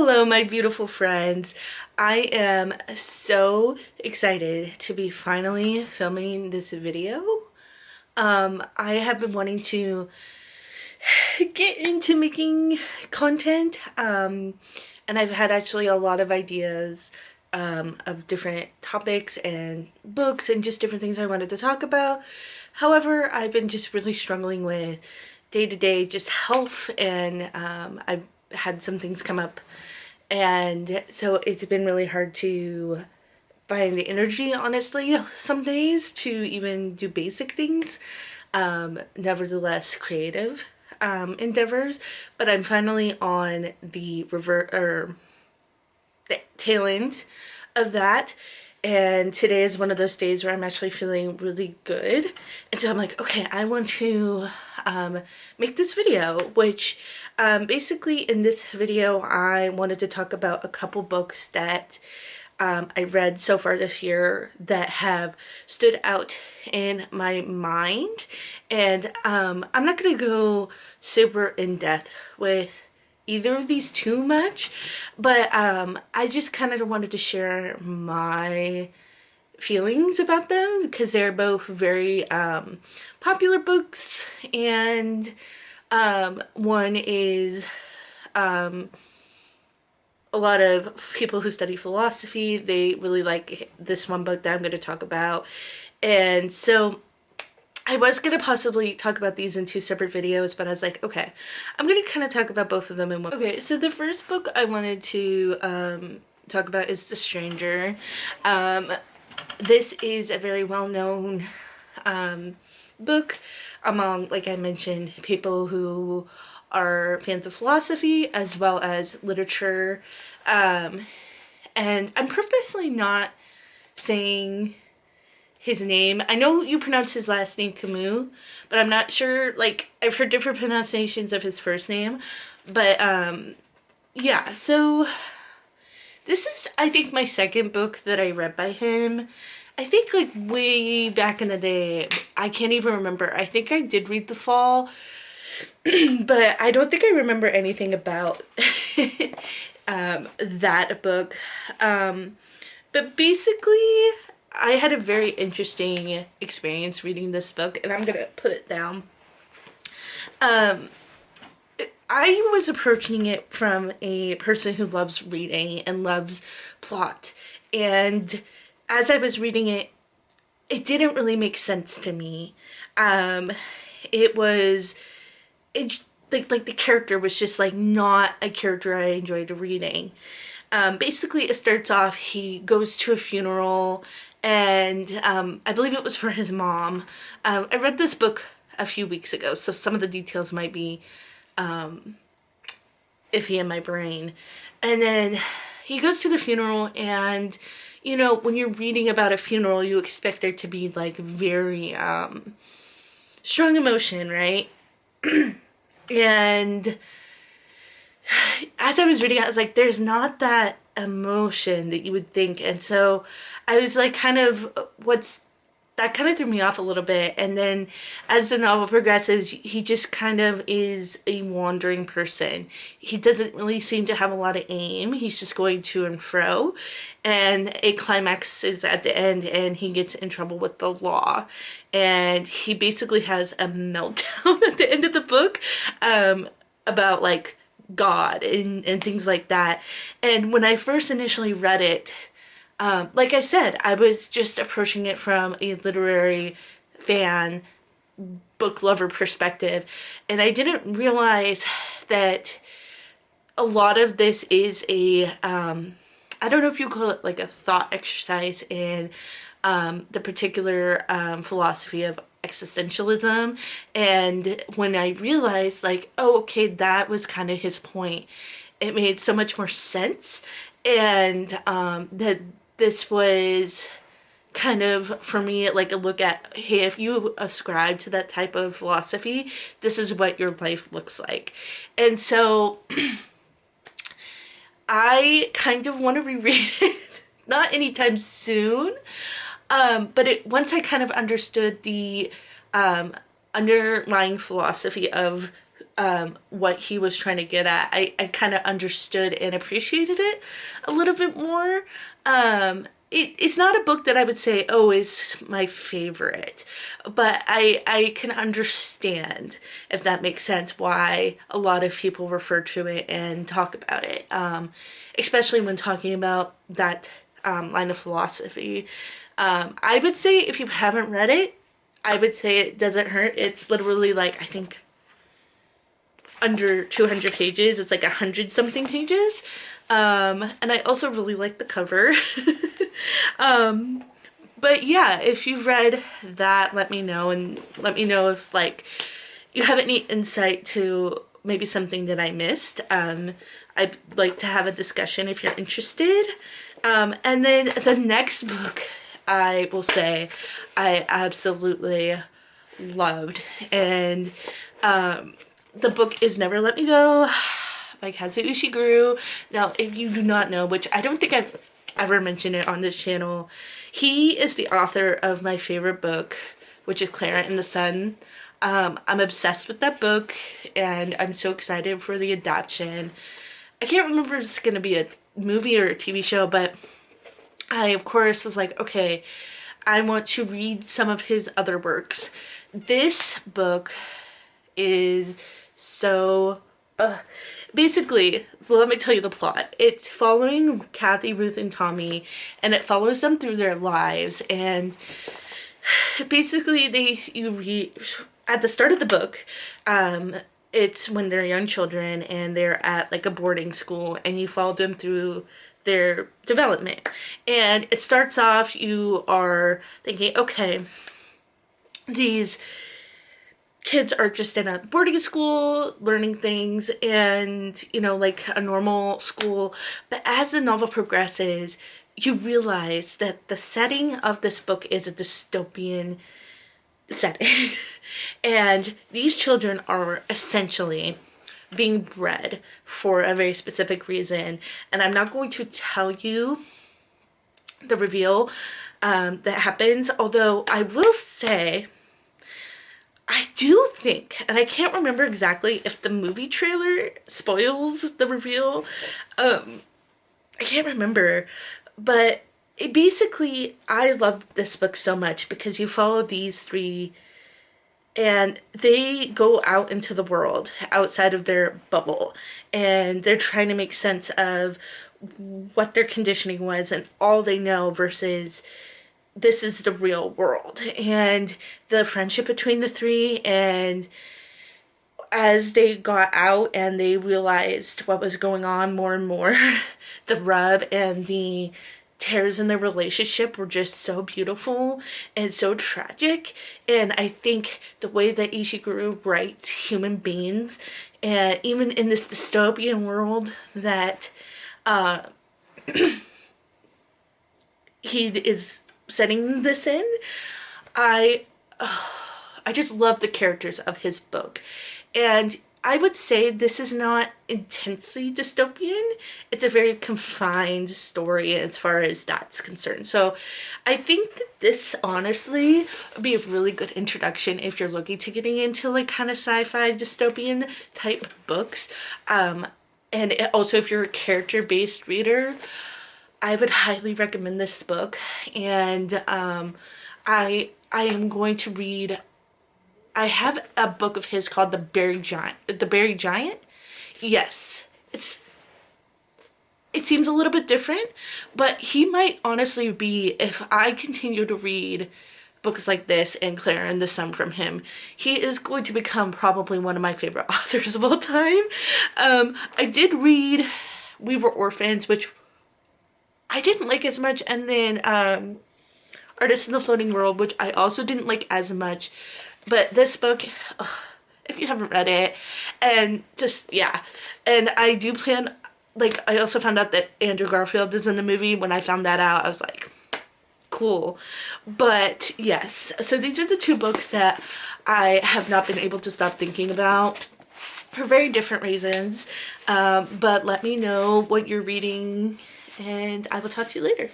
Hello, my beautiful friends. I am so excited to be finally filming this video. I have been wanting to get into making content, and I've had actually a lot of ideas of different topics and books and just different things I wanted to talk about. However, I've been just really struggling with day-to-day just health, and I've had some things come up, and so it's been really hard to find the energy, honestly, some days to even do basic things. Nevertheless, creative endeavors, but I'm finally on the the tail end of that. And today is one of those days where I'm actually feeling really good. And so I'm like, okay, I want to make this video, which basically in this video, I wanted to talk about a couple books that I read so far this year that have stood out in my mind. And I'm not going to go super in depth with either of these too much, but I just kind of wanted to share my feelings about them because they're both very popular books, and one is a lot of people who study philosophy, they really like this one book that I'm going to talk about. And so I was going to possibly talk about these in two separate videos, but I was like, okay, I'm going to kind of talk about both of them in one. Okay, so the first book I wanted to talk about is The Stranger. This is a very well-known book among, like I mentioned, people who are fans of philosophy as well as literature. And I'm purposely not saying his name. I know you pronounce his last name Camus, but I'm not sure, like, I've heard different pronunciations of his first name, but yeah, so this is, I think, my second book that I read by him. I think, like, way back in the day, I can't even remember. I think I did read The Fall, but I don't think I remember anything about that book. But basically, I had a very interesting experience reading this book, and I'm gonna put it down. I was approaching it from a person who loves reading and loves plot, and as I was reading it, it didn't really make sense to me. It was, like the character was just like not a character I enjoyed reading. Basically, it starts off, he goes to a funeral, and I believe it was for his mom. I read this book a few weeks ago, so some of the details might be iffy in my brain. And then he goes to the funeral, and you know, when you're reading about a funeral, you expect there to be like very strong emotion, right? And as I was reading it, I was like, there's not that emotion that you would think. And so I was like, that kind of threw me off a little bit. And then as the novel progresses, he just kind of is a wandering person. He doesn't really seem to have a lot of aim. He's just going to and fro. And a climax is at the end, and he gets in trouble with the law. And he basically has a meltdown at the end of the book about like God and things like that. And when I first initially read it, like I said, I was just approaching it from a literary fan, book lover perspective, and I didn't realize that a lot of this is a, I don't know if you call it like a thought exercise in the particular philosophy of existentialism. And when I realized, like, oh, okay, that was kind of his point, it made so much more sense. And that this was kind of, for me, like a look at, hey, if you ascribe to that type of philosophy, this is what your life looks like. And so I kind of want to reread it, not anytime soon, but once I kind of understood the underlying philosophy of what he was trying to get at. I kind of understood and appreciated it a little bit more. It's not a book that I would say, oh, is my favorite, but I can understand, if that makes sense, why a lot of people refer to it and talk about it, especially when talking about that line of philosophy. I would say if you haven't read it, I would say it doesn't hurt. It's literally like, I think, under 200 pages. It's like 100 something pages. And I also really like the cover. But yeah, if you've read that, let me know, and let me know if like you have any insight to maybe something that I missed. I'd like to have a discussion if you're interested. And then the next book, I will say I absolutely loved, and the book is Never Let Me Go by Kazuo Ishiguro. Now, if you do not know, which I don't think I've ever mentioned it on this channel, he is the author of my favorite book, which is Clara and the Sun. I'm obsessed with that book, and I'm so excited for the adaptation. I can't remember if it's going to be a movie or a TV show, but I, of course, was like, okay, I want to read some of his other works. This book is so... basically, let me tell you the plot. It's following Kathy, Ruth, and Tommy, and it follows them through their lives. And basically, you read at the start of the book. It's when they're young children and they're at like a boarding school, and you follow them through their development. And it starts off, you are thinking, okay, these kids are just in a boarding school learning things, and you know, like a normal school. But as the novel progresses, you realize that the setting of this book is a dystopian setting. And these children are essentially being bred for a very specific reason, and I'm not going to tell you the reveal that happens, although I will say I do think, and I can't remember exactly if the movie trailer spoils the reveal. I can't remember, but basically, I love this book so much because you follow these three, and they go out into the world outside of their bubble, and they're trying to make sense of what their conditioning was and all they know versus this is the real world, and the friendship between the three. And as they got out and they realized what was going on more and more, the rub and the tears in their relationship were just so beautiful and so tragic. And I think the way that Ishiguro writes human beings, and even in this dystopian world that he is setting this in, I just love the characters of his book. And I would say this is not intensely dystopian. It's a very confined story as far as that's concerned. So I think that this honestly would be a really good introduction if you're looking to getting into like kind of sci-fi dystopian type books. And also if you're a character-based reader, I would highly recommend this book. And I am going to read, I have a book of his called The Berry Giant. Yes, it seems a little bit different, but he might honestly be, if I continue to read books like this and Clara and the Sun from him, he is going to become probably one of my favorite authors of all time. I did read We Were Orphans, which I didn't like as much, and then Artists in the Floating World, which I also didn't like as much. But this book, if you haven't read it, and just, yeah. And I do plan, like, I also found out that Andrew Garfield is in the movie. When I found that out, I was like, cool. But, yes. So these are the two books that I have not been able to stop thinking about for very different reasons. But let me know what you're reading, and I will talk to you later.